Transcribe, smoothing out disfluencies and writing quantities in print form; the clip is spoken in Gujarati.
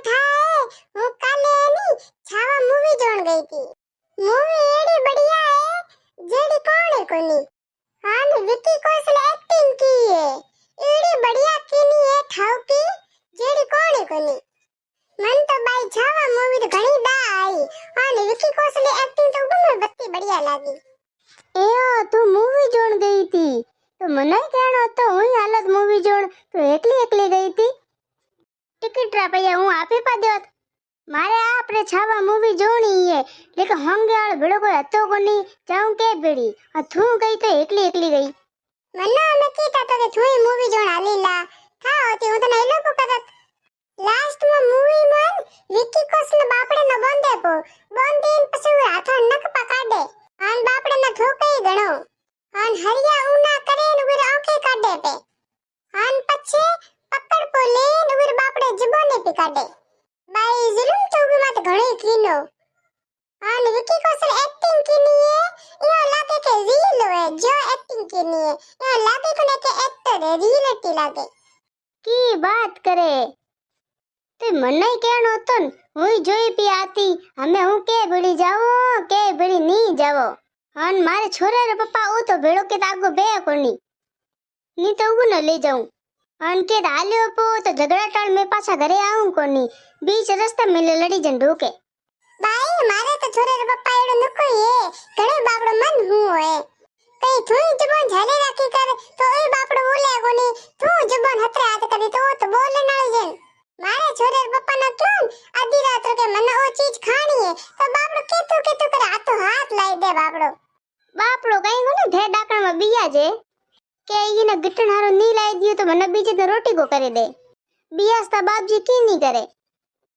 થાય હું કાલે ની છાવા મૂવી જોણ ગઈ હતી। મૂવી એડી बढ़िया है जेडी कोने कोनी हां विकी कौशल एक्टिंग की है एडी बढ़िया कीनी है ठावकी जेडी कोने कोनी मन तो भाई छावा मूवी तो घणी दा आई हां विकी कौशल एक्टिंग तो बने बत्ती बढ़िया लागी। ए तू मूवी જોણ ગઈ હતી તો મને કહેણો તો હું હાલત મૂવી જોણ તો એકલી એકલી ગઈ હતી। ટિકિટ રૂપિયા હું આપી પા દેત મારે આપણે છાવા મૂવી જોણી હે લેકે હંગે વાળ ભેડો કોઈ હતો કોની જાઉં કે ભેડી આ તું ગઈ તો એકલી એકલી ગઈ। મન્ના અમે કીધા તો કે તું મૂવી જોણ હાલીલા થા હોતી હું તને એ લોકો કરત લાસ્ટ માં મૂવી માં વિકી કૌશલ બાપડે ન બંધે પો બંધીન પછી હાથા નક પકાડે આન બાપડે ન ઠોકે ગણો આન હરિયા ઉના કરે ને ઉર આંખે કાઢે પે આન પછી પકડ પો લે ને ઉર બાપડે જબોને પે કાઢે બાઈ જુલમ ચોગી માં તો ઘણી કીનો આન વિકી કૌશલ एक्टिंग कीनी है यो लागे के रियल है जो एक्टिंग कीनी है यो लागे कोने के एक्टर है रियलिटी लागे કી વાત કરે તે મને કહેણો તો હું જોઈ પી આતી અમે હું કે ભેડી જાવો કે ભેડી ની જાવો અન મારે છોરા રે પપ્પા ઓ તો ભેડો કે આગો બે કોની ની તો હું ન લઈ જાઉં અન કે હાલ્યો પો તો ઝઘડા ટાળ મે પાછા ઘરે આવું કોની બીચ રસ્તે મેલે લડી જન ઢોકે બાઈ મારે તો છોરે રે પપ્પા એડો નકો હે ઘણે બાપડો મન હું હે કઈ તું જબાન ઝાલે રાખી કર તો એ બાપડો બોલે કોની તું જબાન હતરે હાથ કરી તો બોલે ના જન મારે છોરે રે પપ્પા ના ક્यों આધી રાત કે મને ઓ ચીજ ખાણી હે તો બાપડો કેતું કરે હાથો હાથ લાઈ દે બાપડો કઈ કોને ધે ડાકણમાં બિયા જે કે ઈને ગટણ હારો ની લાઈ દિયો તો મને બીજે તો રોટી કો કરી દે બિયાસ્તા બાપજી કી ની કરે